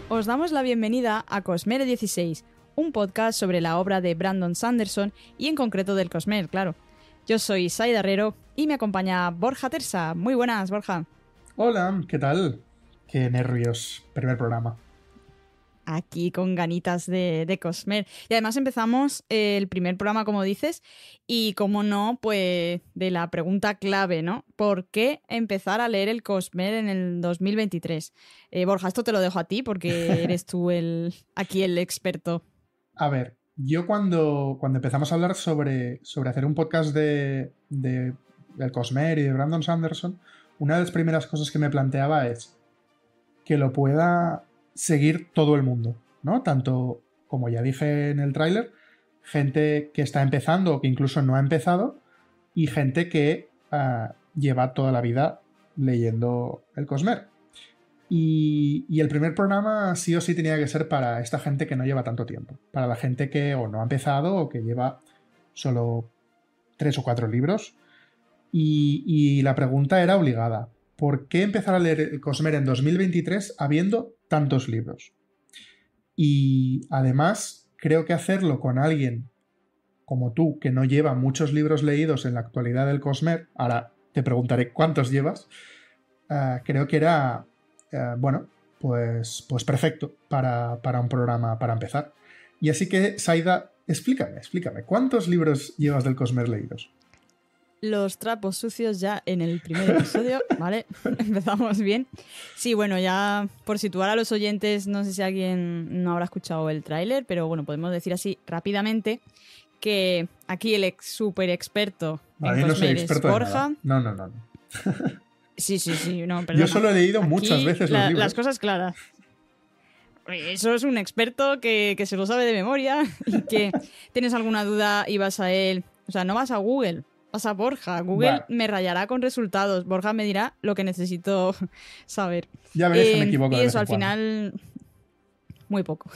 Os damos la bienvenida a Cosmere 16, un podcast sobre la obra de Brandon Sanderson y en concreto del Cosmere, claro. Yo soy Saida Herrero y me acompaña Borja Tersa. Muy buenas, Borja. Hola, ¿qué tal? Qué nervios, primer programa. Aquí con ganitas de Cosmere. Y además empezamos el primer programa, como dices, y como no, pues de la pregunta clave, ¿no? ¿Por qué empezar a leer el Cosmere en el 2023? Borja, esto te lo dejo a ti porque eres tú aquí el experto. A ver, yo cuando empezamos a hablar sobre hacer un podcast del Cosmere y de Brandon Sanderson, una de las primeras cosas que me planteaba es que lo pueda seguir todo el mundo, ¿no? Tanto, como ya dije en el tráiler, gente que está empezando o que incluso no ha empezado y gente que lleva toda la vida leyendo el Cosmere. Y el primer programa sí o sí tenía que ser para esta gente que no lleva tanto tiempo, para la gente que o no ha empezado o que lleva solo 3 o 4 libros. Y la pregunta era obligada. ¿Por qué empezar a leer el Cosmere en 2023 habiendo tantos libros? Y además, creo que hacerlo con alguien como tú, que no lleva muchos libros leídos en la actualidad del Cosmere, ahora te preguntaré cuántos llevas, creo que era, pues perfecto para un programa para empezar. Y así que, Saida, explícame, ¿cuántos libros llevas del Cosmere leídos? Los trapos sucios ya en el primer episodio, ¿vale? Empezamos bien. Sí, bueno, ya por situar a los oyentes, no sé si alguien no habrá escuchado el tráiler, pero bueno, podemos decir así rápidamente que aquí el super experto en Cosmere es Borja. No. Sí, no, perdona. Yo solo he leído aquí muchas veces los libros. Las cosas claras. Eso es un experto que se lo sabe de memoria y que tienes alguna duda y vas a él. O sea, no vas a Google. Vas a Borja. Google me rayará con resultados. Borja me dirá lo que necesito saber. Ya veréis que me equivoco. Y eso al final... Muy poco.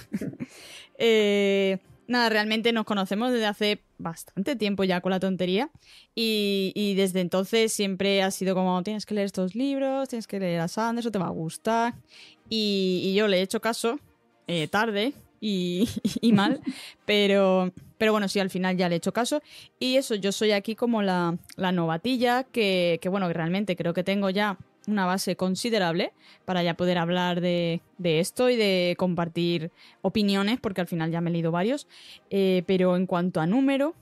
Nada, realmente nos conocemos desde hace bastante tiempo ya con la tontería. Y desde entonces siempre ha sido como, tienes que leer estos libros, tienes que leer a Sanderson, te va a gustar. Y yo le he hecho caso, tarde y mal, pero bueno, sí, al final ya le he hecho caso. Y eso, yo soy aquí como la novatilla que bueno, que realmente creo que tengo ya una base considerable para ya poder hablar de esto y de compartir opiniones, porque al final ya me he leído varios. Pero en cuanto a número,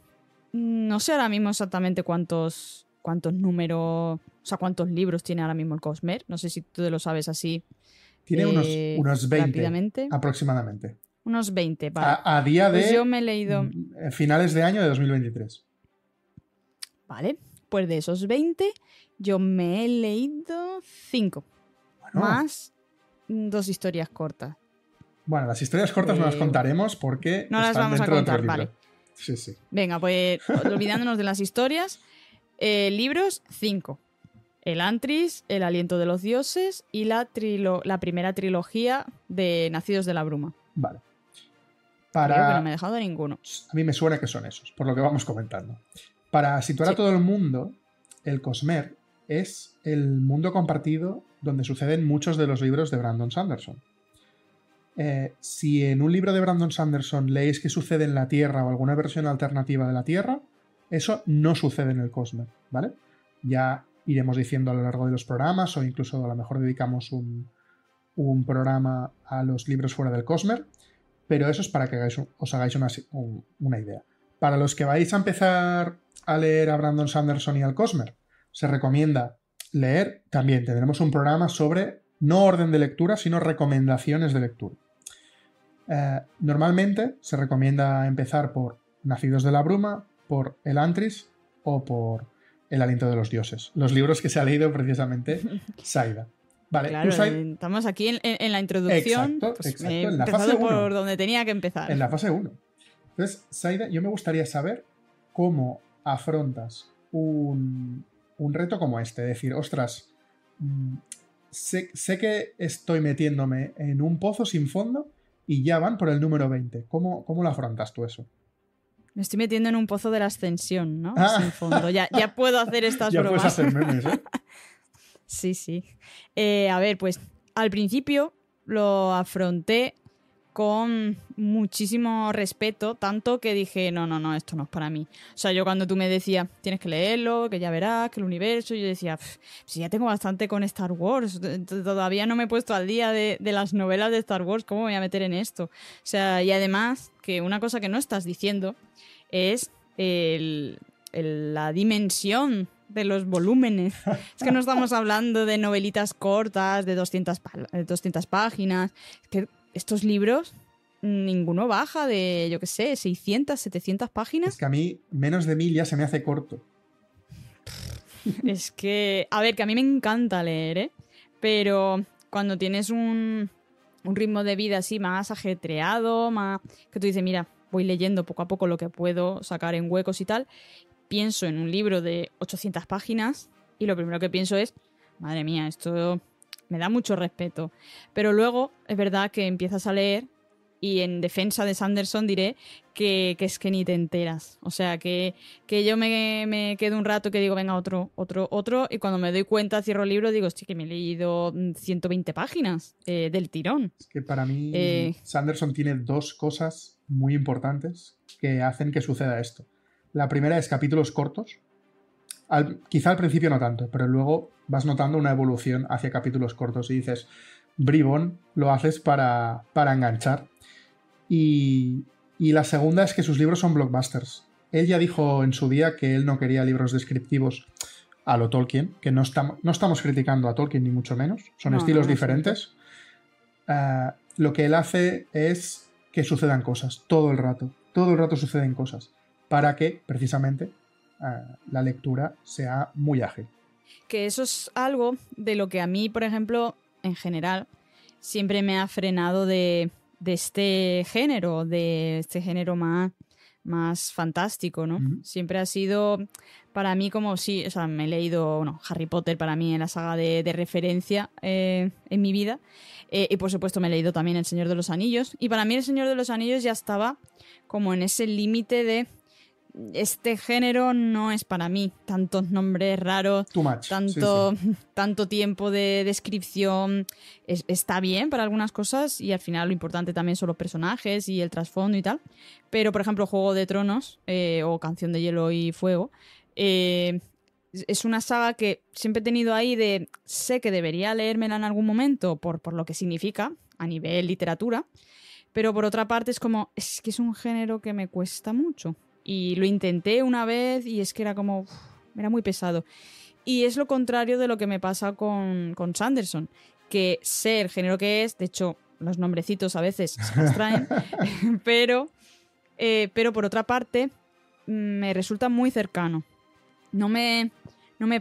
no sé ahora mismo exactamente cuántos números, o sea, cuántos libros tiene ahora mismo el Cosmere. No sé si tú lo sabes así. Tiene unos 20 rápidamente. Aproximadamente. Unos 20, vale. A día de pues yo me he leído... finales de año de 2023. Vale, pues de esos 20 yo me he leído 5. Bueno. Más 2 historias cortas. Bueno, las historias cortas no las contaremos porque no las están vamos dentro a contar, de otro libro. Vale. Sí. Venga, pues olvidándonos de las historias, libros 5. El Antris, El aliento de los dioses y la primera trilogía de Nacidos de la Bruma. Vale. Creo que no me he dejado ninguno. A mí me suena que son esos, por lo que vamos comentando. Para situar a todo el mundo, el Cosmere es el mundo compartido donde suceden muchos de los libros de Brandon Sanderson. Si en un libro de Brandon Sanderson leéis que sucede en la Tierra o alguna versión alternativa de la Tierra, eso no sucede en el Cosmere, ¿vale? Ya iremos diciendo a lo largo de los programas, o incluso a lo mejor dedicamos un programa a los libros fuera del Cosmere, pero eso es para que os hagáis una idea. Para los que vais a empezar a leer a Brandon Sanderson y al Cosmere, se recomienda leer, también tendremos un programa sobre no orden de lectura, sino recomendaciones de lectura. Normalmente se recomienda empezar por Nacidos de la Bruma, por El Antris o por El aliento de los dioses. Los libros que se ha leído precisamente Saida. Vale, claro, estamos aquí en la introducción. Exacto, en la fase 1. Por donde tenía que empezar. En la fase 1. Entonces, Saida, yo me gustaría saber cómo afrontas un reto como este. Decir, ostras, sé que estoy metiéndome en un pozo sin fondo y ya van por el número 20. ¿Cómo lo afrontas tú eso? Me estoy metiendo en un pozo de la ascensión, ¿no? Sin fondo. Ya puedo hacer estas ya bromas. Ya puedes hacer memes, ¿eh? Sí. A ver, pues al principio lo afronté con muchísimo respeto, tanto que dije, no, esto no es para mí. O sea, yo cuando tú me decías, tienes que leerlo, que ya verás, que el universo, yo decía, si ya tengo bastante con Star Wars, todavía no me he puesto al día de las novelas de Star Wars, ¿cómo me voy a meter en esto? O sea, y además, que una cosa que no estás diciendo es la dimensión de los volúmenes. Es que no estamos hablando de novelitas cortas de 200 páginas. Es que estos libros, ninguno baja de, yo qué sé, 600, 700 páginas. Es que a mí menos de 1000 ya se me hace corto. Es que, a ver, que a mí me encanta leer, ¿eh? Pero cuando tienes un ritmo de vida así más ajetreado, más que tú dices, mira, voy leyendo poco a poco lo que puedo sacar en huecos y tal, pienso en un libro de 800 páginas y lo primero que pienso es, madre mía, esto me da mucho respeto. Pero luego es verdad que empiezas a leer y en defensa de Sanderson diré que es que ni te enteras. O sea, que yo me quedo un rato que digo, venga, otro, y cuando me doy cuenta cierro el libro, digo, hostia, que me he leído 120 páginas del tirón. Es que para mí Sanderson tiene dos cosas muy importantes que hacen que suceda esto. La primera es capítulos cortos. Quizá al principio no tanto, pero luego vas notando una evolución hacia capítulos cortos y dices, bribón, lo haces para enganchar. Y la segunda es que sus libros son blockbusters. Él ya dijo en su día que él no quería libros descriptivos a lo Tolkien, que no estamos criticando a Tolkien ni mucho menos, son estilos diferentes. Lo que él hace es que sucedan cosas, todo el rato suceden cosas, para que precisamente la lectura sea muy ágil. Que eso es algo de lo que a mí, por ejemplo, en general, siempre me ha frenado de este género más fantástico, ¿no? Uh-huh. Siempre ha sido para mí como sí, o sea, me he leído Harry Potter para mí en la saga de referencia en mi vida, y por supuesto me he leído también El Señor de los Anillos, y para mí El Señor de los Anillos ya estaba como en ese límite de este género no es para mí. Tantos nombres raros, Too much. tanto tiempo de descripción. Está bien para algunas cosas y al final lo importante también son los personajes y el trasfondo y tal. Pero, por ejemplo, Juego de Tronos o Canción de Hielo y Fuego es una saga que siempre he tenido ahí de sé que debería leérmela en algún momento por lo que significa a nivel literatura, pero por otra parte es que es un género que me cuesta mucho. Y lo intenté una vez y es que era era muy pesado. Y es lo contrario de lo que me pasa con Sanderson, que sé el género que es, de hecho, los nombrecitos a veces se los traen, pero por otra parte me resulta muy cercano. No me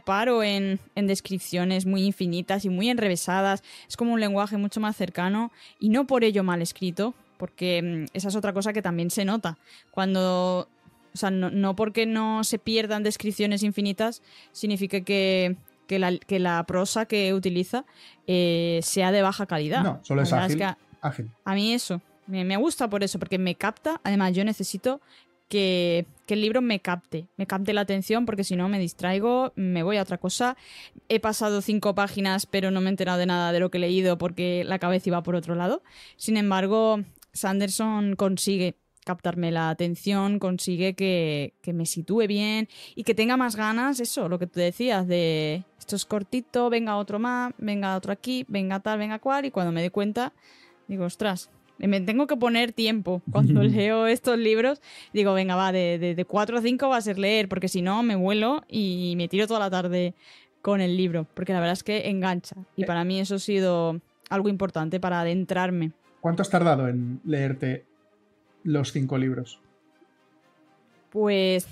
paro en descripciones muy infinitas y muy enrevesadas. Es como un lenguaje mucho más cercano y no por ello mal escrito, porque esa es otra cosa que también se nota. Cuando... O sea, no porque no se pierdan descripciones infinitas significa que la prosa que utiliza sea de baja calidad. No, solo es ágil. A mí eso, me gusta por eso, porque me capta. Además, yo necesito que el libro me capte la atención, porque si no me distraigo, me voy a otra cosa. He pasado 5 páginas, pero no me he enterado de nada de lo que he leído porque la cabeza iba por otro lado. Sin embargo, Sanderson consigue captarme la atención, consigue que me sitúe bien y que tenga más ganas, eso, lo que tú decías, de esto es cortito, venga otro más, venga otro aquí, venga tal, venga cual, y cuando me doy cuenta, digo, ostras, me tengo que poner tiempo cuando leo estos libros, digo, venga, va, de 4 a 5 va a ser leer, porque si no me vuelo y me tiro toda la tarde con el libro, porque la verdad es que engancha, y para mí eso ha sido algo importante para adentrarme. ¿Cuánto has tardado en leerte los 5 libros? Pues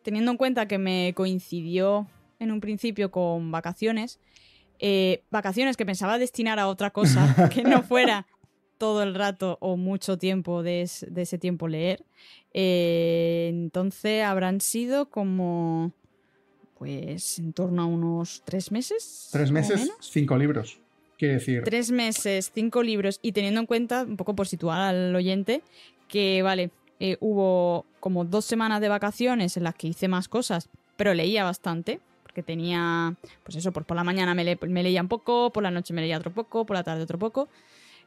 teniendo en cuenta que me coincidió en un principio con vacaciones que pensaba destinar a otra cosa que no fuera todo el rato o mucho tiempo de ese tiempo leer, entonces habrán sido como pues en torno a unos 3 meses. 3 meses, 5 libros. Quiere decir 3 meses, 5 libros, y teniendo en cuenta, un poco por situar al oyente, que vale, hubo como 2 semanas de vacaciones en las que hice más cosas, pero leía bastante, porque tenía, pues eso, por la mañana me leía un poco, por la noche me leía otro poco, por la tarde otro poco.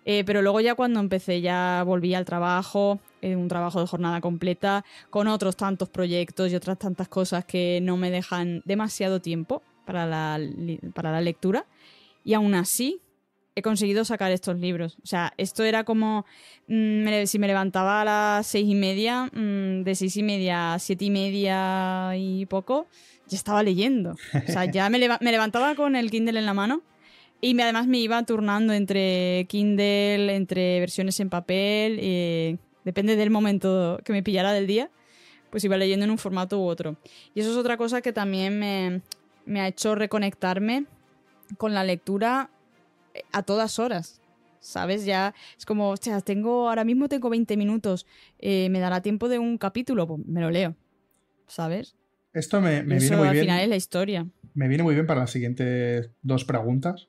Pero luego ya cuando empecé, ya volví al trabajo, un trabajo de jornada completa, con otros tantos proyectos y otras tantas cosas que no me dejan demasiado tiempo para la lectura. Y aún así he conseguido sacar estos libros. O sea, esto era como si me levantaba a las 6:30, de 6:30 a 7:30 y poco, ya estaba leyendo. O sea, ya me levantaba con el Kindle en la mano y además me iba turnando entre Kindle, entre versiones en papel, depende del momento que me pillara del día, pues iba leyendo en un formato u otro. Y eso es otra cosa que también me ha hecho reconectarme con la lectura a todas horas, ¿sabes? Ya es como, o sea, ahora mismo tengo 20 minutos, ¿me dará tiempo de un capítulo? Pues me lo leo, ¿sabes? Esto me Y viene eso muy al bien. final es la historia. Me viene muy bien para las siguientes 2 preguntas,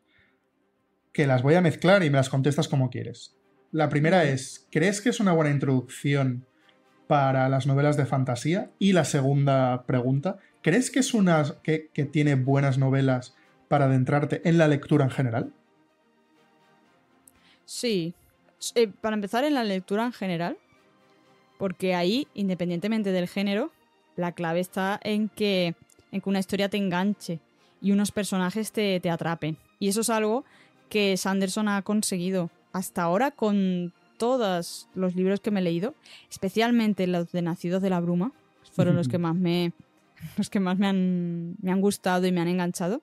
que las voy a mezclar y me las contestas como quieres. La primera Vale. es, ¿crees que es una buena introducción para las novelas de fantasía? Y la segunda pregunta, ¿crees que es que tiene buenas novelas para adentrarte en la lectura en general? Sí. Para empezar, en la lectura en general, porque ahí, independientemente del género, la clave está en que una historia te enganche y unos personajes te atrapen. Y eso es algo que Sanderson ha conseguido hasta ahora con todos los libros que me he leído, especialmente los de Nacidos de la Bruma, fueron los que más me han gustado y me han enganchado.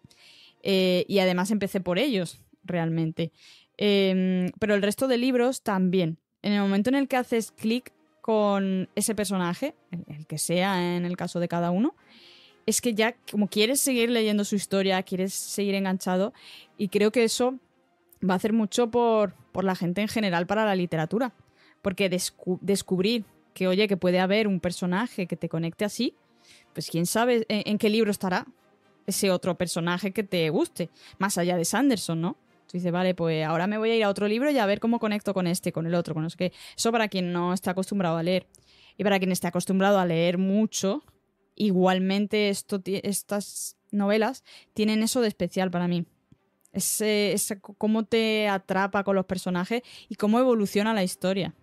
Y además empecé por ellos, realmente. Pero el resto de libros también. En el momento en el que haces clic con ese personaje, el que sea en el caso de cada uno, es que ya como quieres seguir leyendo su historia, quieres seguir enganchado, y creo que eso va a hacer mucho por la gente en general para la literatura. Porque descubrir que, oye, que puede haber un personaje que te conecte así, pues quién sabe en qué libro estará ese otro personaje que te guste, más allá de Sanderson, ¿no? Tú dices, vale, pues ahora me voy a ir a otro libro y a ver cómo conecto con este, con el otro, con no sé qué. Eso para quien no está acostumbrado a leer. Y para quien esté acostumbrado a leer mucho, igualmente estas novelas tienen eso de especial para mí. Cómo te atrapa con los personajes y cómo evoluciona la historia.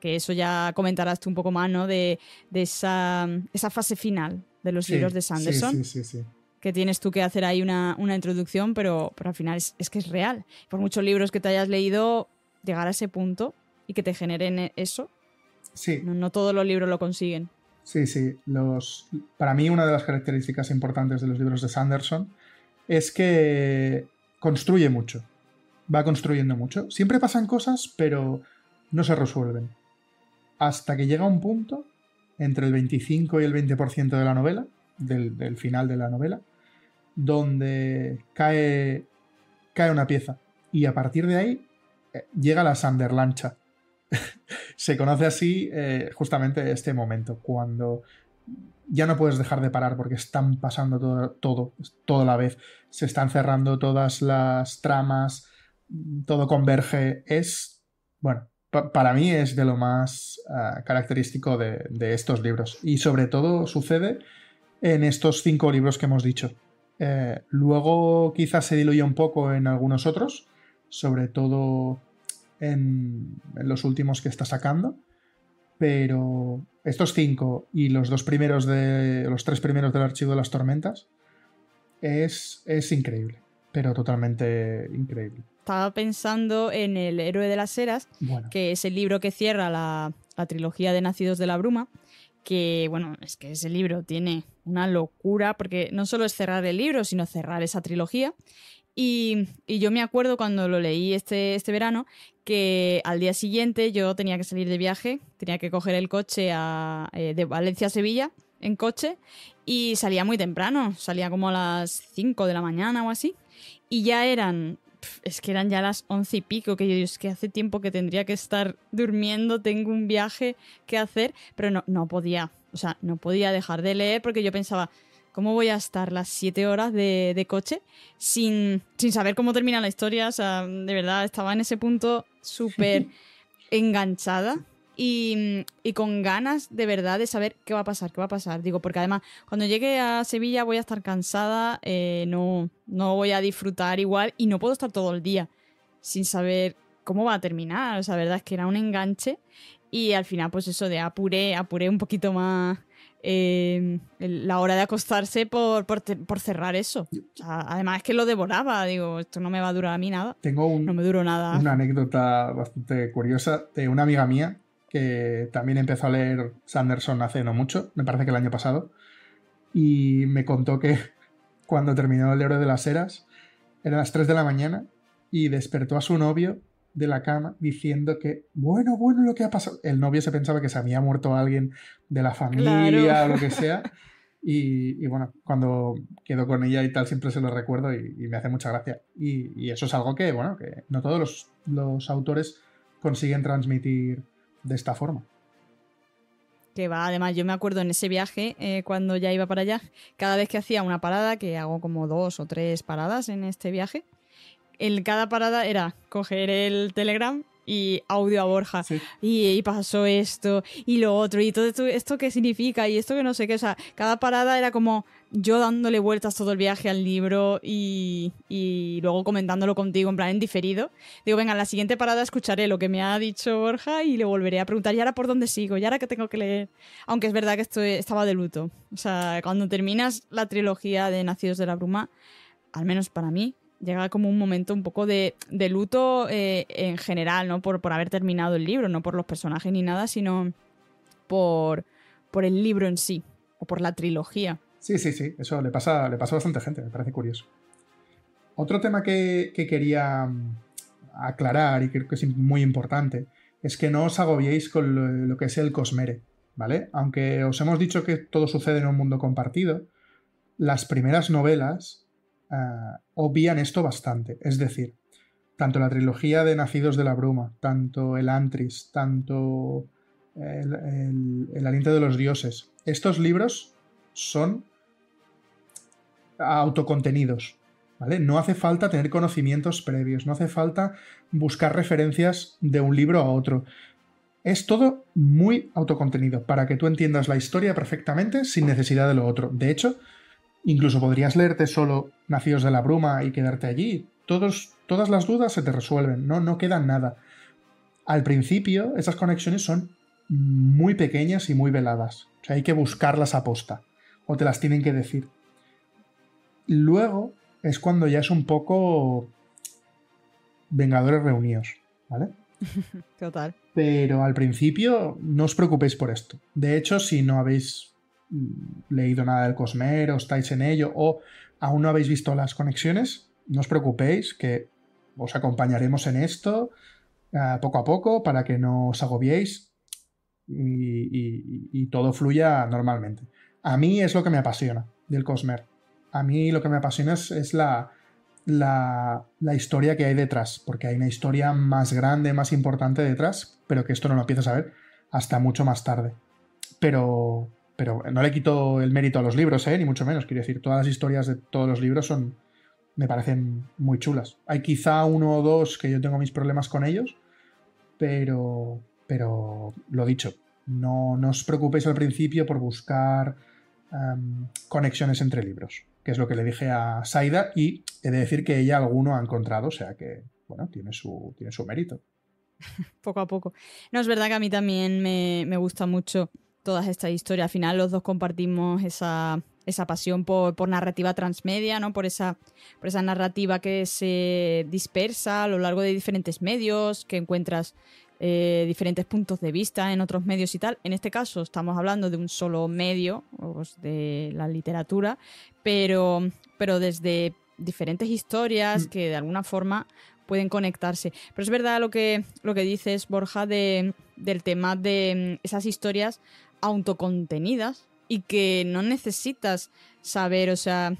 Que eso ya comentarás tú un poco más, ¿no? De esa fase final de los libros Sí, de sí, Sanderson. sí, sí, sí. Que tienes tú que hacer ahí una introducción, pero al final es que es real. Por muchos libros que te hayas leído, llegar a ese punto y que te generen eso, Sí, no todos los libros lo consiguen. sí, sí. Para mí una de las características importantes de los libros de Sanderson es que construye mucho. Va construyendo mucho. Siempre pasan cosas, pero no se resuelven. Hasta que llega un punto, entre el 25 y el 20% de la novela, del final de la novela, donde cae una pieza. Y a partir de ahí llega la Sanderlancha. Se conoce así justamente este momento, cuando ya no puedes dejar de parar porque están pasando todo a la vez. Se están cerrando todas las tramas, todo converge. Bueno, para mí es de lo más característico de estos libros. Y sobre todo sucede en estos 5 libros que hemos dicho. Luego quizás se diluye un poco en algunos otros, sobre todo en los últimos que está sacando, pero estos 5 y los 3 primeros del Archivo de las Tormentas es increíble, pero totalmente increíble. Estaba pensando en El héroe de las eras, Bueno, que es el libro que cierra la trilogía de Nacidos de la Bruma, que, bueno, es que ese libro tiene una locura, porque no solo es cerrar el libro, sino cerrar esa trilogía. Y yo me acuerdo cuando lo leí este verano que al día siguiente yo tenía que salir de viaje, tenía que coger el coche de Valencia a Sevilla en coche y salía muy temprano, salía como a las 5 de la mañana o así. Y ya es que eran ya las 11 y pico, que yo es que hace tiempo que tendría que estar durmiendo, tengo un viaje que hacer, pero no podía, o sea, no podía dejar de leer porque yo pensaba, ¿cómo voy a estar las 7 horas de coche sin saber cómo termina la historia? O sea, de verdad, estaba en ese punto súper enganchada y con ganas de verdad de saber qué va a pasar, qué va a pasar. Digo, porque además, cuando llegue a Sevilla voy a estar cansada, no voy a disfrutar igual y no puedo estar todo el día sin saber ¿cómo va a terminar? O sea, la verdad es que era un enganche y al final pues eso de apuré un poquito más la hora de acostarse por cerrar eso. O sea, además es que lo devoraba, digo, esto no me va a durar a mí nada. Tengo No me duró nada. una anécdota bastante curiosa de una amiga mía que también empezó a leer Sanderson hace no mucho, me parece que el año pasado, y me contó que cuando terminó el Héroe de las Eras, eran las 3 de la mañana y despertó a su novio de la cama diciendo que, bueno, lo que ha pasado. El novio se pensaba que se había muerto alguien de la familia Claro. o lo que sea. Y bueno, cuando quedo con ella y tal, siempre se lo recuerdo y me hace mucha gracia. Y eso es algo que, bueno, que no todos los autores consiguen transmitir de esta forma. Que va, además yo me acuerdo en ese viaje, cuando ya iba para allá, cada vez que hacía una parada, que hago como 2 o 3 paradas en este viaje, cada parada era coger el Telegram y audio a Borja. Sí. Y pasó esto y lo otro. Y todo esto qué significa y esto que no sé qué. O sea, cada parada era como yo dándole vueltas todo el viaje al libro y luego comentándolo contigo en plan en diferido. Digo, venga, en la siguiente parada escucharé lo que me ha dicho Borja y le volveré a preguntar. ¿Y ahora por dónde sigo? ¿Y ahora qué tengo que leer? Aunque es verdad que estaba de luto. O sea, cuando terminas la trilogía de Nacidos de la Bruma, al menos para mí, llega como un momento un poco de luto en general, ¿no? Por haber terminado el libro, no por los personajes ni nada, sino por el libro en sí, o por la trilogía. Sí, eso le pasa a bastante gente, me parece curioso. Otro tema que quería aclarar y creo que es muy importante es que no os agobiéis con lo que es el Cosmere, ¿vale? Aunque os hemos dicho que todo sucede en un mundo compartido, las primeras novelas obvian esto bastante. Es decir, tanto la trilogía de Nacidos de la Bruma, tanto el Antris, tanto el Aliento de los Dioses, estos libros son autocontenidos, ¿vale? No hace falta tener conocimientos previos, no hace falta buscar referencias de un libro a otro. Es todo muy autocontenido, para que tú entiendas la historia perfectamente sin necesidad de lo otro. De hecho, incluso podrías leerte solo Nacidos de la Bruma y quedarte allí. Todas las dudas se te resuelven, no queda nada. Al principio, esas conexiones son muy pequeñas y muy veladas. O sea, hay que buscarlas a posta. O te las tienen que decir. Luego es cuando ya es un poco Vengadores reunidos, ¿vale? Total. Pero al principio no os preocupéis por esto. De hecho, si no habéis leído nada del Cosmere o estáis en ello o aún no habéis visto las conexiones, no os preocupéis que os acompañaremos en esto poco a poco para que no os agobiéis y todo fluya normalmente. A mí es lo que me apasiona del Cosmere. A mí lo que me apasiona es la historia que hay detrás, porque hay una historia más grande, más importante detrás, pero que esto no lo empiezas a ver hasta mucho más tarde. Pero no le quito el mérito a los libros, ni mucho menos. Quiero decir, todas las historias de todos los libros me parecen muy chulas. Hay quizá uno o dos que yo tengo mis problemas con ellos, pero lo dicho, no os preocupéis al principio por buscar conexiones entre libros, que es lo que le dije a Saida y he de decir que ella alguno ha encontrado, o sea que, bueno, tiene su mérito. Poco a poco. No, es verdad que a mí también me gusta mucho todas estas historias. Al final los dos compartimos esa pasión por narrativa transmedia, ¿no? Por esa narrativa que se dispersa a lo largo de diferentes medios, que encuentras diferentes puntos de vista en otros medios y tal. En este caso estamos hablando de un solo medio, pues, de la literatura, pero desde diferentes historias que de alguna forma pueden conectarse. Pero es verdad lo que dices, Borja, del tema de esas historias autocontenidas y que no necesitas saber, o sea,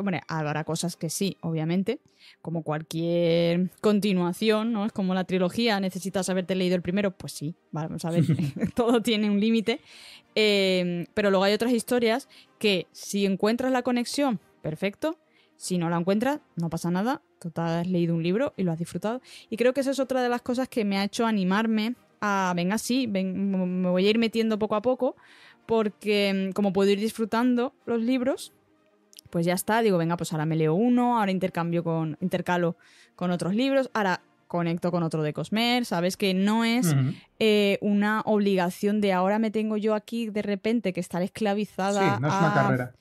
bueno, habrá cosas que sí, obviamente, como cualquier continuación, ¿no? Es como la trilogía, necesitas haberte leído el primero, pues sí, vamos a ver, todo tiene un límite. Pero luego hay otras historias que si encuentras la conexión, perfecto. Si no la encuentras, no pasa nada. Total, has leído un libro y lo has disfrutado. Y creo que esa es otra de las cosas que me ha hecho animarme a, venga, sí, me voy a ir metiendo poco a poco, porque como puedo ir disfrutando los libros, pues ya está. Digo, venga, pues ahora me leo uno, ahora intercalo con otros libros, ahora conecto con otro de Cosmer, ¿sabes? Que no es una obligación de ahora me tengo yo aquí de repente que estar esclavizada Sí, no es una carrera.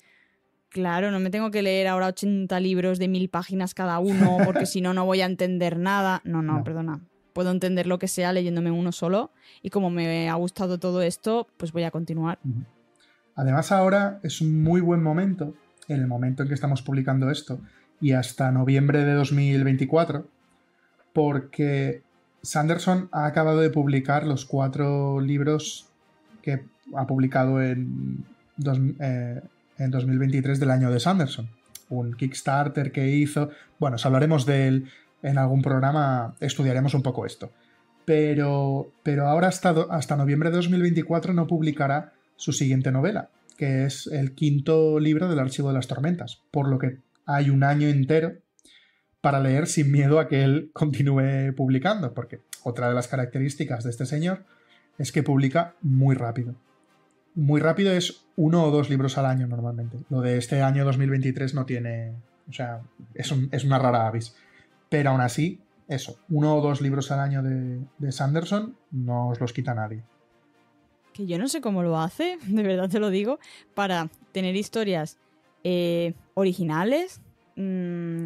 Claro, no me tengo que leer ahora 80 libros de 1000 páginas cada uno porque si no, no voy a entender nada. No, perdona. Puedo entender lo que sea leyéndome uno solo y como me ha gustado todo esto, pues voy a continuar. Además ahora es un muy buen momento, en el momento en que estamos publicando esto y hasta noviembre de 2024, porque Sanderson ha acabado de publicar los 4 libros que ha publicado en 2023 del año de Sanderson. Un Kickstarter que hizo. Bueno, os hablaremos de él en algún programa, estudiaremos un poco esto. Pero ahora hasta noviembre de 2024 no publicará su siguiente novela, que es el 5º libro del Archivo de las Tormentas, por lo que hay un año entero para leer sin miedo a que él continúe publicando, porque otra de las características de este señor es que publica muy rápido. Muy rápido es 1 o 2 libros al año normalmente. Lo de este año 2023 no tiene... O sea, es una rara avis. Pero aún así, eso, 1 o 2 libros al año de Sanderson no os los quita nadie. Que yo no sé cómo lo hace, de verdad te lo digo, para tener historias originales,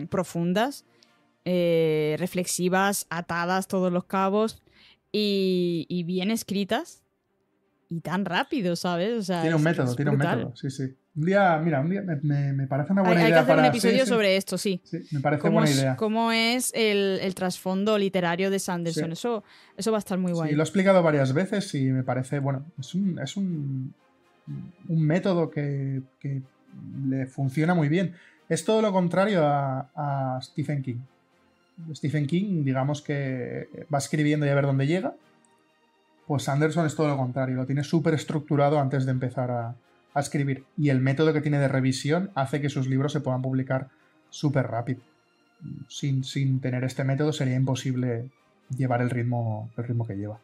profundas, reflexivas, atadas todos los cabos y bien escritas y tan rápido, ¿sabes? O sea, tiene un método, sí, sí. Un día me parece una buena idea. Hay que hacer para... un episodio sí, sobre esto, sí. Sí, me parece buena idea. ¿Cómo es el trasfondo literario de Sanderson? Sí. Eso va a estar muy guay. Sí, lo he explicado varias veces y me parece, bueno, es un método que le funciona muy bien. Es todo lo contrario a Stephen King. Stephen King, digamos que va escribiendo y a ver dónde llega. Pues Sanderson es todo lo contrario, lo tiene súper estructurado antes de empezar a escribir. Y el método que tiene de revisión hace que sus libros se puedan publicar súper rápido. Sin tener este método sería imposible llevar el ritmo que lleva.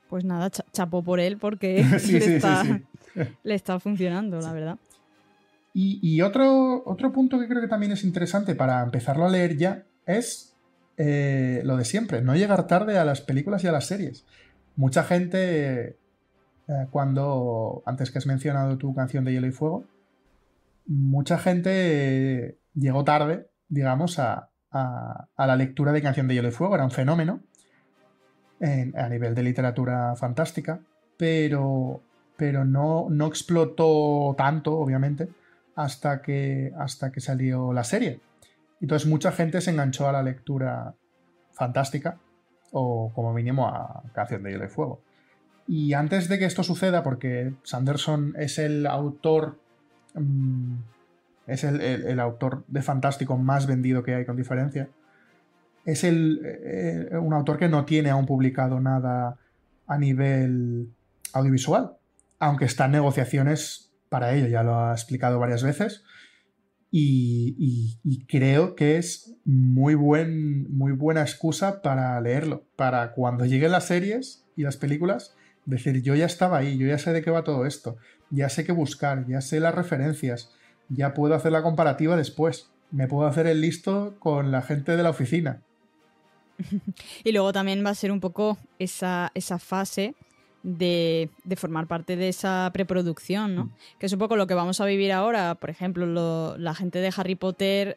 Pues nada, chapó por él porque le está funcionando, la verdad. Y otro punto que creo que también es interesante para empezarlo a leer ya es lo de siempre, no llegar tarde a las películas y a las series. Mucha gente, antes que has mencionado tu Canción de Hielo y Fuego, mucha gente llegó tarde, digamos, a la lectura de Canción de Hielo y Fuego. Era un fenómeno a nivel de literatura fantástica, pero no explotó tanto, obviamente, hasta que salió la serie. Entonces mucha gente se enganchó a la lectura fantástica, o como mínimo a Canción de Hielo y Fuego. Y antes de que esto suceda, porque Sanderson es el autor el autor de fantástico más vendido que hay, con diferencia, es un autor que no tiene aún publicado nada a nivel audiovisual, aunque está en negociaciones para ello, ya lo ha explicado varias veces. Y creo que es muy buena excusa para leerlo, para cuando lleguen las series y las películas, decir, yo ya estaba ahí, yo ya sé de qué va todo esto, ya sé qué buscar, ya sé las referencias, ya puedo hacer la comparativa después, me puedo hacer el listo con la gente de la oficina. Y luego también va a ser un poco esa fase de formar parte de esa preproducción, ¿no? Que es un poco lo que vamos a vivir ahora, por ejemplo, la gente de Harry Potter,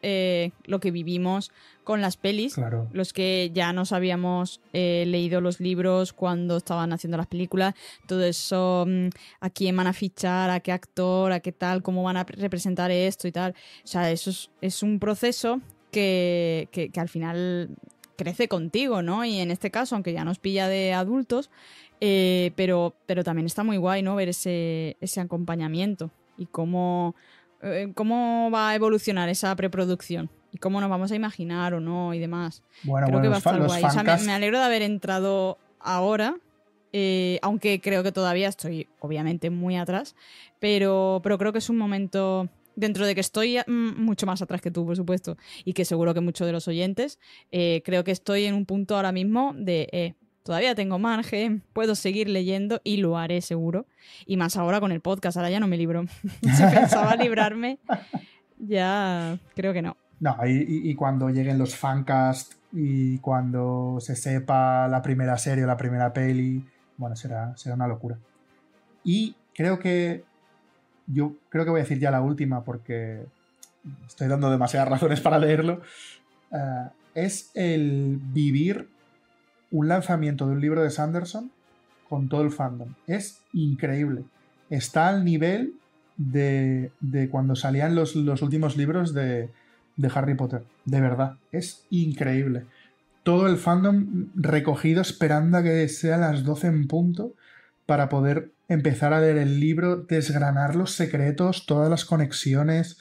lo que vivimos con las pelis, claro. Los que ya nos habíamos leído los libros cuando estaban haciendo las películas, todo eso, a quién van a fichar, a qué actor, a qué tal, cómo van a representar esto y tal. O sea, eso es un proceso que al final crece contigo, ¿no? Y en este caso, aunque ya nos pilla de adultos, pero también está muy guay, ¿no? Ver ese acompañamiento y cómo va a evolucionar esa preproducción y cómo nos vamos a imaginar o no y demás. Creo que va a estar guay. O sea, me alegro de haber entrado ahora, aunque creo que todavía estoy obviamente muy atrás, pero creo que es un momento, dentro de que estoy mucho más atrás que tú, por supuesto, y que seguro que muchos de los oyentes, creo que estoy en un punto ahora mismo de... todavía tengo margen, puedo seguir leyendo y lo haré seguro. Y más ahora con el podcast, ahora ya no me libro. Si pensaba librarme, ya creo que no. No, y cuando lleguen los fancasts y cuando se sepa la primera serie o la primera peli, bueno, será una locura. Y yo creo que voy a decir ya la última porque estoy dando demasiadas razones para leerlo. Es el vivir un lanzamiento de un libro de Sanderson con todo el fandom. Es increíble. Está al nivel de cuando salían los últimos libros de Harry Potter. De verdad. Es increíble. Todo el fandom recogido esperando a que sea las 12 en punto para poder empezar a leer el libro, desgranar los secretos, todas las conexiones,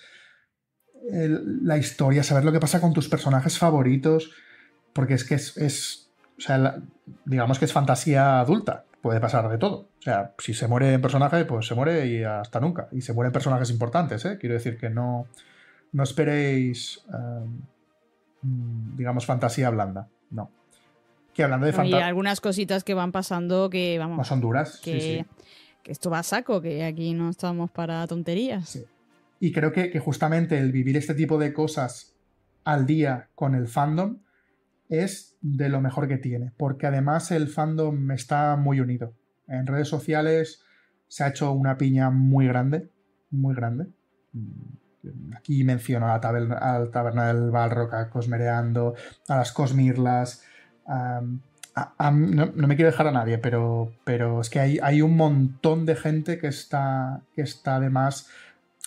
la historia, saber lo que pasa con tus personajes favoritos, porque es que o sea, digamos que es fantasía adulta, puede pasar de todo. O sea, si se muere un personaje, pues se muere y hasta nunca. Y se mueren personajes importantes, ¿eh? Quiero decir que no esperéis, digamos, fantasía blanda, no. Que hablando de Y fantasía... algunas cositas que van pasando que, vamos... No son duras, que, sí. Que esto va a saco, que aquí no estamos para tonterías. Sí. Y creo que justamente el vivir este tipo de cosas al día con el fandom es de lo mejor que tiene, porque además el fandom está muy unido. En redes sociales se ha hecho una piña muy grande, muy grande. Aquí menciono a la taberna del Balrog, a Cosmereando, a las Cosmirlas. No me quiero dejar a nadie, pero es que hay un montón de gente que está además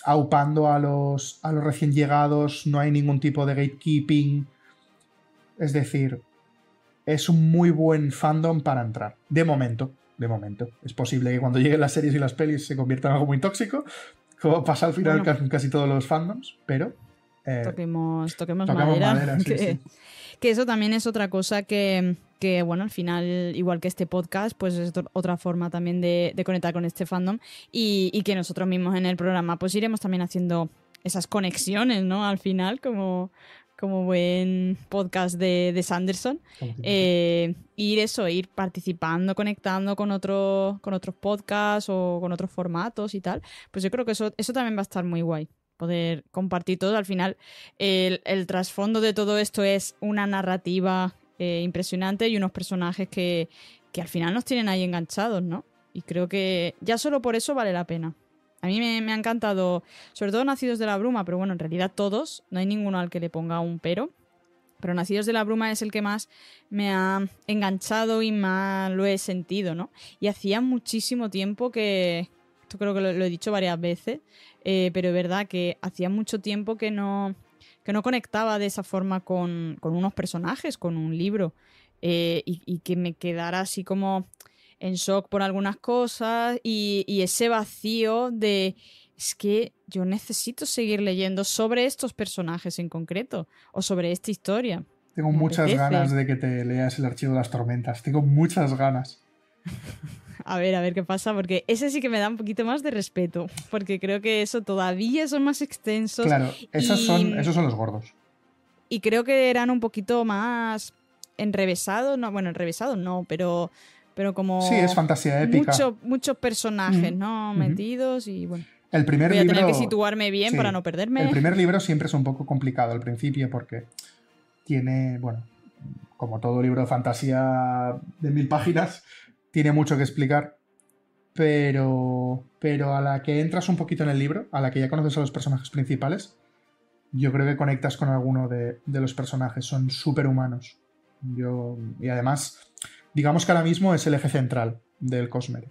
aupando a los recién llegados. No hay ningún tipo de gatekeeping. Es decir, es un muy buen fandom para entrar. De momento. Es posible que cuando lleguen las series y las pelis se convierta en algo muy tóxico, como pasa al final con casi todos los fandoms, pero... toquemos madera. Sí. Que eso también es otra cosa que, bueno, al final, igual que este podcast, pues es otra forma también de conectar con este fandom y que nosotros mismos en el programa pues iremos también haciendo esas conexiones, ¿no? Al final, como buen podcast de Sanderson. Ir participando, conectando con otros podcasts o con otros formatos y tal. Pues yo creo que eso también va a estar muy guay. Poder compartir todo. Al final, el trasfondo de todo esto es una narrativa impresionante y unos personajes que al final nos tienen ahí enganchados, ¿no? Y creo que ya solo por eso vale la pena. A mí me ha encantado, sobre todo Nacidos de la Bruma, pero bueno, en realidad todos, no hay ninguno al que le ponga un pero Nacidos de la Bruma es el que más me ha enganchado y más lo he sentido, ¿no? Y hacía muchísimo tiempo que, esto creo que lo he dicho varias veces, pero es verdad que hacía mucho tiempo que no conectaba de esa forma con unos personajes, con un libro, y que me quedara así como en shock por algunas cosas y ese vacío de es que yo necesito seguir leyendo sobre estos personajes en concreto o sobre esta historia. Tengo muchas ganas de que te leas el Archivo de las Tormentas. Tengo muchas ganas. A ver qué pasa, porque ese sí que me da un poquito más de respeto, porque creo que eso todavía son más extensos. Claro, esos son los gordos. Y creo que eran un poquito más enrevesados, no, bueno, enrevesados no, pero como... Sí, es fantasía épica. Muchos personajes, ¿no? Metidos y bueno. El primer voy a libro, tener que situarme bien para no perderme. El primer libro siempre es un poco complicado al principio porque tiene, bueno, como todo libro de fantasía de 1000 páginas, tiene mucho que explicar, pero a la que entras un poquito en el libro, a la que ya conoces a los personajes principales, yo creo que conectas con alguno de los personajes, son súper humanos. Y además, digamos que ahora mismo es el eje central del Cosmere.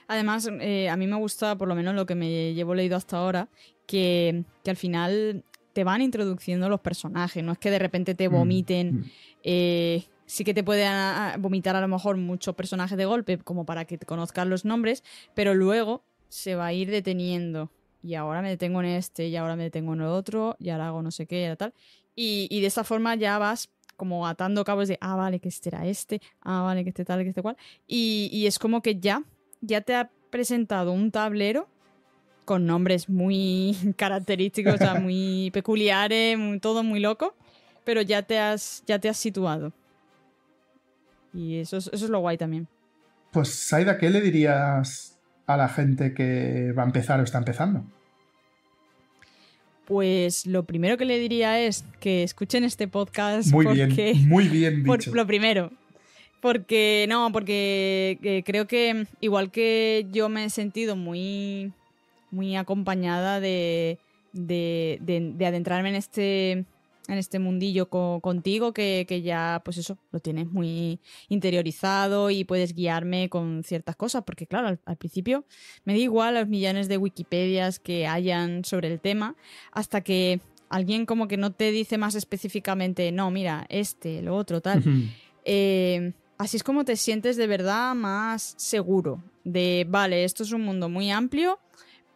Además, a mí me gusta, por lo menos lo que me llevo leído hasta ahora, que al final te van introduciendo los personajes, no es que de repente te vomiten. Sí que te pueden vomitar a lo mejor muchos personajes de golpe, como para que te conozcan los nombres, pero luego se va a ir deteniendo. Y ahora me detengo en este, y ahora me detengo en el otro, y ahora hago no sé qué, y tal. Y de esa forma ya vas como atando cabos de, vale, que este era este, vale, que este tal, que este cual. Y es como que ya te ha presentado un tablero con nombres muy característicos, o sea, muy peculiares, todo muy loco, pero ya te has situado. Y eso es lo guay también. Pues, Saida, ¿qué le dirías a la gente que va a empezar o está empezando? Pues lo primero que le diría es que escuchen este podcast Muy porque... bien dicho. Lo primero. Porque creo que igual que yo me he sentido muy, muy acompañada de adentrarme en este mundillo contigo, que ya, pues eso, lo tienes muy interiorizado y puedes guiarme con ciertas cosas, porque claro, al principio me da igual los millones de Wikipedias que hayan sobre el tema, hasta que alguien como que no te dice más específicamente, no, mira, lo otro, tal. Así es como te sientes de verdad más seguro de, vale, esto es un mundo muy amplio,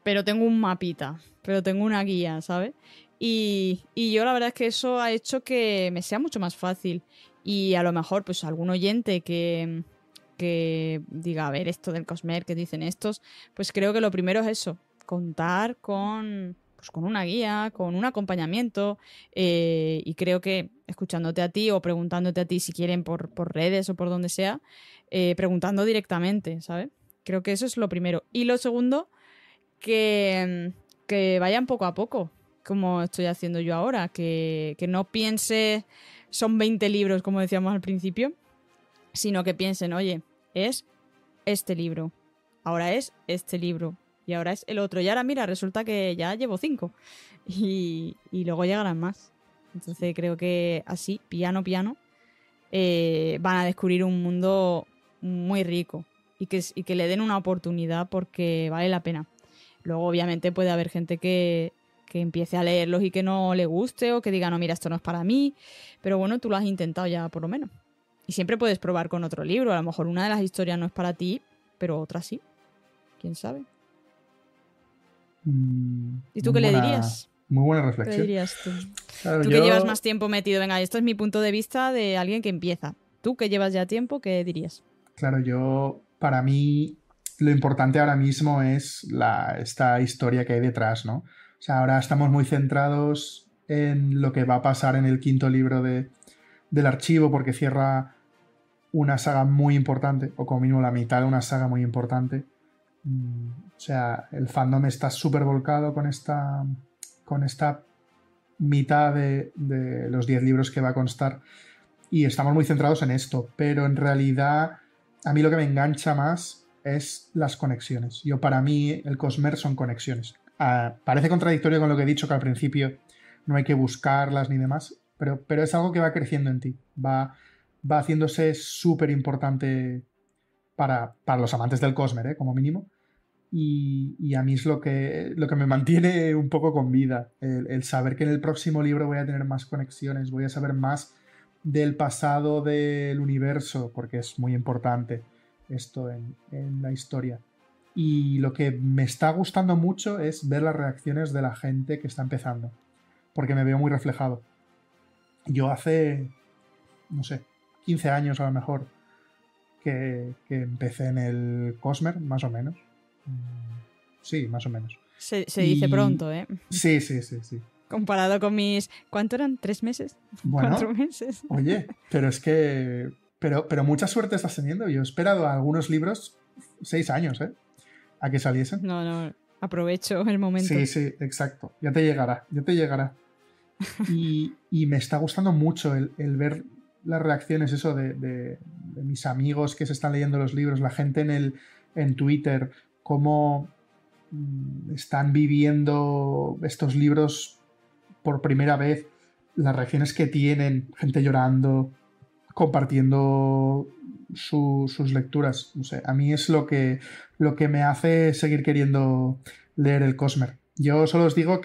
pero tengo un mapita, pero tengo una guía, ¿sabes? Y yo la verdad es que eso ha hecho que me sea mucho más fácil. Y a lo mejor, pues algún oyente que diga, a ver, esto del Cosmer, que dicen estos, pues creo que lo primero es eso, contar con una guía, con un acompañamiento, y creo que escuchándote a ti o preguntándote a ti si quieren por redes o por donde sea, preguntando directamente, ¿sabes? Creo que eso es lo primero. Y lo segundo, que vayan poco a poco, como estoy haciendo yo ahora, que no piense son 20 libros, como decíamos al principio, sino que piensen, oye, es este libro, ahora es este libro, y ahora es el otro. Y ahora mira, resulta que ya llevo 5 y luego llegarán más. Entonces creo que así, piano, van a descubrir un mundo muy rico y que le den una oportunidad porque vale la pena. Luego obviamente puede haber gente que empiece a leerlos y que no le guste o que diga, no, mira, esto no es para mí, pero bueno, tú lo has intentado ya por lo menos. Y siempre puedes probar con otro libro. A lo mejor una de las historias no es para ti, pero otra sí. ¿Quién sabe? ¿Y tú qué le dirías? Muy buena ¿Qué le reflexión. dirías tú? Claro, Tú que llevas más tiempo metido. Venga, esto es mi punto de vista de alguien que empieza. Tú que llevas ya tiempo, ¿qué dirías? Claro, para mí, lo importante ahora mismo es esta historia que hay detrás, ¿no? O sea, ahora estamos muy centrados en lo que va a pasar en el quinto libro del archivo, porque cierra una saga muy importante, o como mínimo la mitad de una saga muy importante. O sea, el fandom está súper volcado con esta mitad de los 10 libros que va a constar. Y estamos muy centrados en esto, pero en realidad a mí lo que me engancha más es las conexiones. Para mí, el Cosmer son conexiones. Parece contradictorio con lo que he dicho, que al principio no hay que buscarlas ni demás, pero es algo que va creciendo en ti. Va haciéndose súper importante para los amantes del Cosmer, como mínimo. Y a mí es lo que me mantiene un poco con vida. El saber que en el próximo libro voy a tener más conexiones, voy a saber más del pasado del universo, porque es muy importante esto en la historia. Y lo que me está gustando mucho es ver las reacciones de la gente que está empezando, porque me veo muy reflejado. Yo hace, no sé, 15 años a lo mejor que empecé en el Cosmer, más o menos. Sí, más o menos. Se dice pronto, ¿eh? Sí. Comparado con mis... ¿Cuánto eran? ¿3 meses? Bueno, 4 meses. Oye, pero es que... Pero mucha suerte estás teniendo. Yo he esperado a algunos libros 6 años, ¿eh? A que saliesen. No, aprovecho el momento. Sí, exacto. Ya te llegará. Y me está gustando mucho el ver las reacciones, eso, de mis amigos que se están leyendo los libros, la gente en Twitter, cómo están viviendo estos libros por primera vez, las reacciones que tienen, gente llorando, compartiendo sus lecturas. No sé, a mí es lo que me hace seguir queriendo leer el Cosmer. Yo solo os digo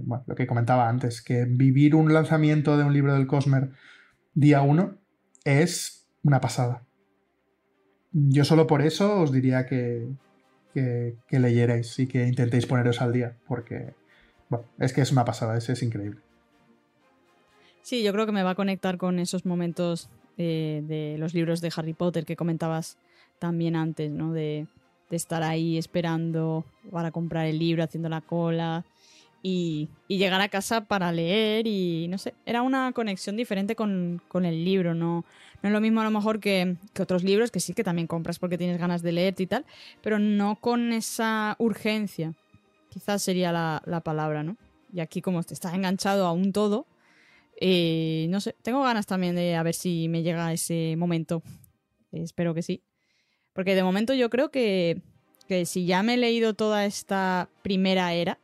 bueno, lo que comentaba antes, que vivir un lanzamiento de un libro del Cosmer día 1 es una pasada. Yo solo por eso os diría que leyerais y que intentéis poneros al día, porque bueno, es que es una pasada, es increíble. Sí, yo creo que me va a conectar con esos momentos de los libros de Harry Potter que comentabas también antes, ¿no? De estar ahí esperando para comprar el libro, haciendo la cola y llegar a casa para leer y no sé, era una conexión diferente con el libro, no es lo mismo a lo mejor que otros libros que sí que también compras porque tienes ganas de leerte y tal, pero no con esa urgencia, quizás sería la palabra, ¿no? Y aquí como te estás enganchado a un todo, no sé, tengo ganas también de a ver si me llega ese momento. Espero que sí. Porque de momento yo creo que si ya me he leído toda esta primera era,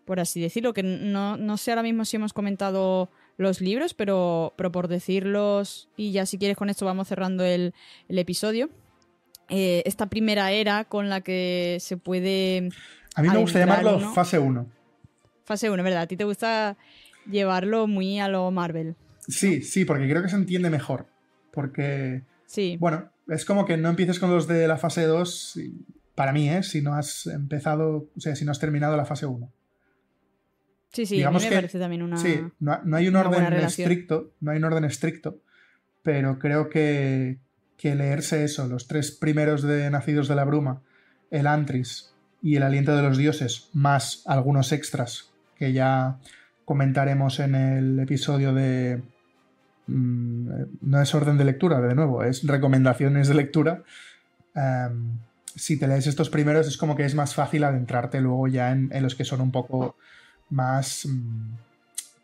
por así decirlo, que no sé ahora mismo si hemos comentado los libros, pero por decirlos, y ya si quieres con esto vamos cerrando el episodio. Esta primera era con la que se puede... A mí me gusta llamarlo uno. fase 1. Fase 1, ¿verdad? A ti te gusta llevarlo muy a lo Marvel, ¿no? Sí, sí, porque creo que se entiende mejor. Porque, Sí. bueno, es como que no empieces con los de la fase 2, para mí, si no has empezado, o sea, si no has terminado la fase 1. Sí, sí, Digamos a mí me parece también una... Sí, no hay un una buena orden relación. estricto, no hay un orden estricto, pero creo que leerse eso, los 3 primeros de Nacidos de la Bruma, el Antris y el Aliento de los Dioses, más algunos extras que ya comentaremos en el episodio de... no es orden de lectura, de nuevo, es recomendaciones de lectura. Si te lees estos primeros es como que es más fácil adentrarte luego ya en los que son un poco más...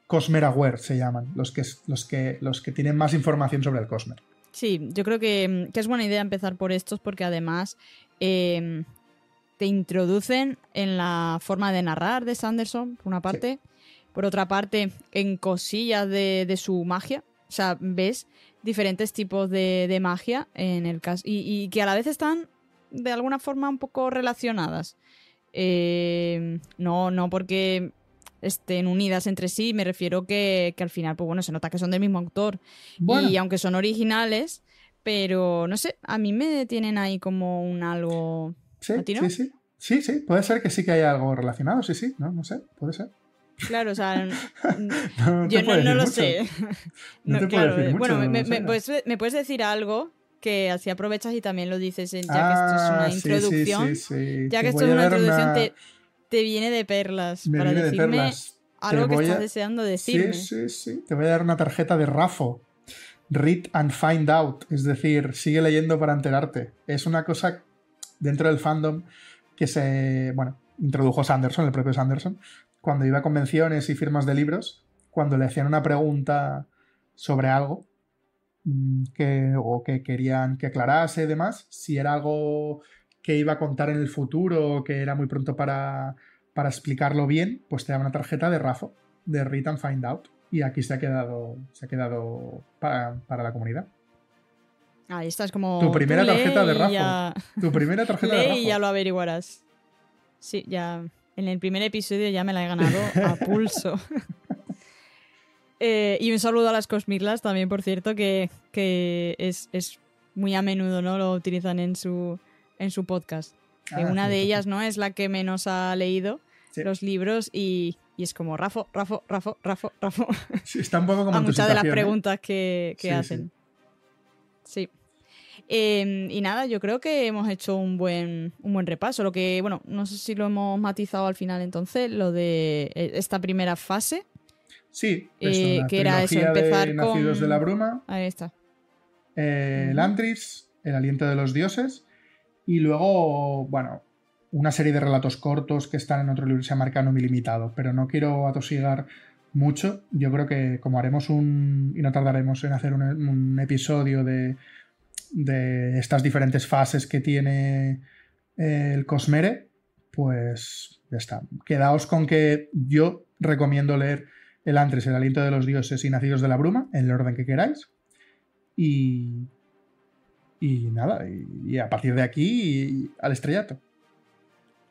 Cosmere Aware se llaman, los que tienen más información sobre el Cosmere. Sí, yo creo que es buena idea empezar por estos porque además te introducen en la forma de narrar de Sanderson, por una parte. Sí. Por otra parte, en cosillas de su magia. O sea, ves diferentes tipos de magia en el caso. Y que a la vez están de alguna forma un poco relacionadas. No porque estén unidas entre sí, me refiero que al final, pues bueno, se nota que son del mismo autor. Bueno. Y aunque son originales, pero no sé, a mí me tienen ahí como un algo... Sí, ¿A ti no? Sí, puede ser que sí que haya algo relacionado, sí, no sé, puede ser. Claro, o sea, no yo no lo sé. No te puedo decir mucho. Bueno, no me puedes decir algo que así aprovechas y también lo dices, ya que esto es una introducción. Sí. Ya que esto es una introducción, te viene de perlas me para viene decirme de perlas. algo que estás deseando decirme. Sí. Te voy a dar una tarjeta de Rafo. Read and find out. Es decir, sigue leyendo para enterarte. Es una cosa dentro del fandom que introdujo Sanderson, el propio Sanderson, cuando iba a convenciones y firmas de libros, cuando le hacían una pregunta sobre algo o que querían que aclarase y demás, si era algo que iba a contar en el futuro o que era muy pronto para explicarlo bien, pues te da una tarjeta de Rafo, de Read and Find Out. Y aquí se ha quedado para la comunidad. Ahí estás como... Tu primera tarjeta de Rafo. Tu primera tarjeta de Rafo. Y ya lo averiguarás. Sí, ya... En el primer episodio ya me la he ganado a pulso. Y un saludo a las Cosmirlas también, por cierto, que es muy a menudo, ¿no? Lo utilizan en su podcast. Una de ellas, ¿no? Es la que menos ha leído los libros y es como Rafo. Sí, está un poco como a muchas de las preguntas que hacen. Sí. Y nada, yo creo que hemos hecho un buen repaso. Lo que, bueno, no sé si lo hemos matizado al final entonces, lo de esta primera fase. Sí, que era eso, empezar de Nacidos de la Bruma. Ahí está. El Antris, el Aliento de los Dioses. Y luego, bueno, una serie de relatos cortos que están en otro libro que se llama Arcanum Ilimitado. Pero no quiero atosigar mucho. Yo creo que como haremos y no tardaremos en hacer un episodio de estas diferentes fases que tiene el Cosmere, pues ya está. Quedaos con que yo recomiendo leer el Antris, el Aliento de los Dioses y Nacidos de la Bruma, en el orden que queráis. Y nada, y a partir de aquí al estrellato.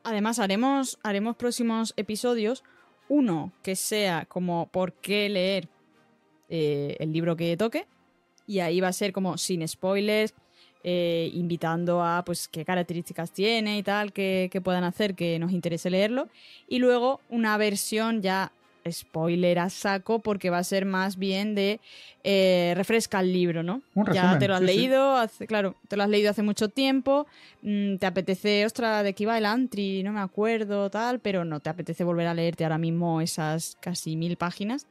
Además, haremos próximos episodios. Uno que sea como por qué leer el libro que toque. Y ahí va a ser como sin spoilers, invitando a pues qué características tiene y tal, que puedan hacer que nos interese leerlo. Y luego una versión ya spoiler a saco, porque va a ser más bien de refresca el libro, ¿no? Un resumen, ya te lo has leído, sí. Claro, te lo has leído hace mucho tiempo, te apetece, ostras, de qué iba el Antri, no me acuerdo, tal, pero no te apetece volver a leerte ahora mismo esas casi 1000 páginas.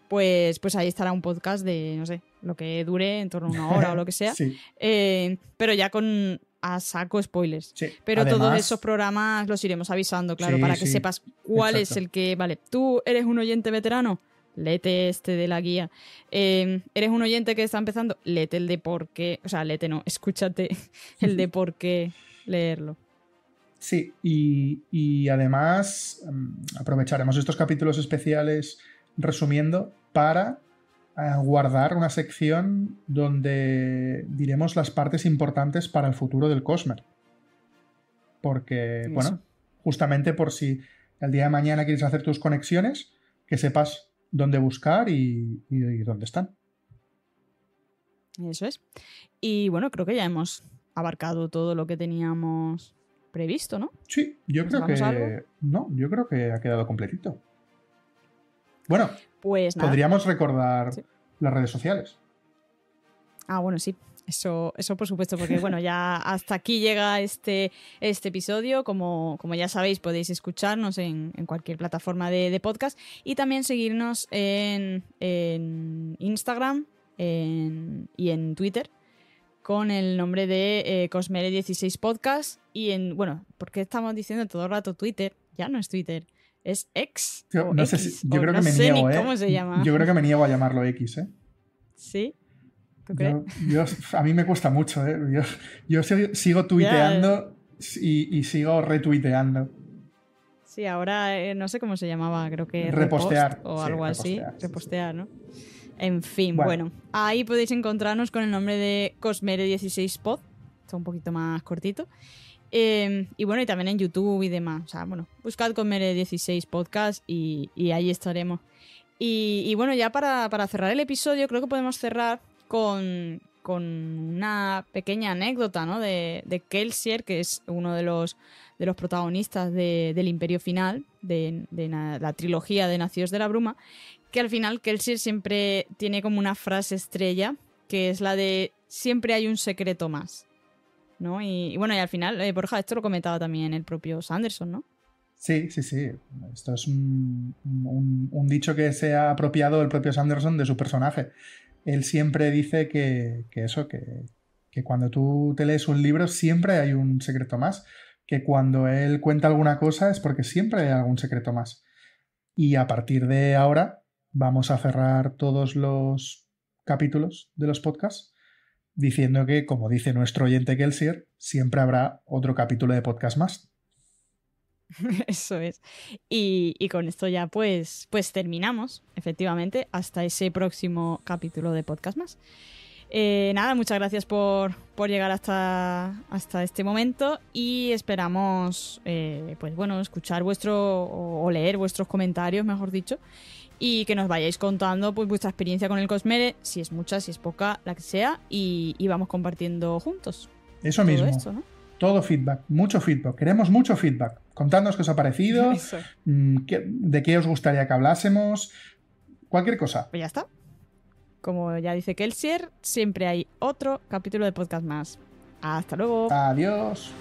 Pues ahí estará un podcast de, no sé, lo que dure, en torno a una hora o lo que sea. Sí. Pero ya con a saco spoilers. Sí, Pero además, todos esos programas los iremos avisando, claro, sí, para que sí, sepas cuál exacto. es el que... Vale, tú eres un oyente veterano, léete este de la guía. Eres un oyente que está empezando, léete el de por qué... O sea, léete no, escúchate el de por qué leerlo. Sí, y además aprovecharemos estos capítulos especiales resumiendo para guardar una sección donde diremos las partes importantes para el futuro del Cosmer. Porque, Eso. bueno, justamente por si el día de mañana quieres hacer tus conexiones, que sepas dónde buscar y dónde están. Eso es. Y bueno, creo que ya hemos abarcado todo lo que teníamos previsto, ¿no? Sí, yo creo ¿Dejamos algo? que... No, yo creo que ha quedado completito. Bueno, Pues nada. podríamos recordar Sí. las redes sociales. Ah, bueno, sí. Eso por supuesto, porque bueno, ya hasta aquí llega este episodio. Como ya sabéis, podéis escucharnos en cualquier plataforma de podcast y también seguirnos en Instagram y en Twitter con el nombre de Cosmere16 Podcast. Y bueno, ¿por qué estamos diciendo todo el rato Twitter? Ya no es Twitter, es X. Yo, O no X, sé si, yo o creo no que me sé niego, ni cómo se llama. Yo creo que me niego a llamarlo X, ¿eh? ¿Sí? ¿Tú crees? A mí me cuesta mucho, ¿eh? Yo sigo tuiteando y sigo retuiteando. Sí, ahora no sé cómo se llamaba, creo que Repostear, repost o sí, algo así. repostear, sí, Repostear, ¿no? En fin, Bueno. bueno, ahí podéis encontrarnos con el nombre de Cosmere16pod, está un poquito más cortito. Y bueno, y también en YouTube y demás. O sea, bueno, buscad Cosmere16 podcast y ahí estaremos. Y bueno, ya para cerrar el episodio, creo que podemos cerrar con una pequeña anécdota, ¿no? De Kelsier, que es uno de los protagonistas del Imperio Final, de la trilogía de Nacidos de la Bruma, que al final Kelsier siempre tiene como una frase estrella, que es la de siempre hay un secreto más, ¿no? Y bueno, y al final, Borja, esto lo comentaba también el propio Sanderson, ¿no? Sí. Esto es un dicho que se ha apropiado el propio Sanderson de su personaje. Él siempre dice que cuando tú te lees un libro siempre hay un secreto más, que cuando él cuenta alguna cosa es porque siempre hay algún secreto más. Y a partir de ahora vamos a cerrar todos los capítulos de los podcasts diciendo que, como dice nuestro oyente Kelsier, siempre habrá otro capítulo de podcast más. Eso es. Y con esto ya pues terminamos, efectivamente, hasta ese próximo capítulo de podcast más. Nada, muchas gracias por llegar hasta este momento y esperamos pues bueno, escuchar o leer vuestros comentarios, mejor dicho, y que nos vayáis contando pues vuestra experiencia con el Cosmere, si es mucha, si es poca, la que sea, y vamos compartiendo juntos. Eso todo mismo. Esto, ¿no? Todo feedback, mucho feedback. Queremos mucho feedback. Contadnos qué os ha parecido, Eso. de qué os gustaría que hablásemos, cualquier cosa. Pues ya está. Como ya dice Kelsier, siempre hay otro capítulo de podcast más. Hasta luego. Adiós.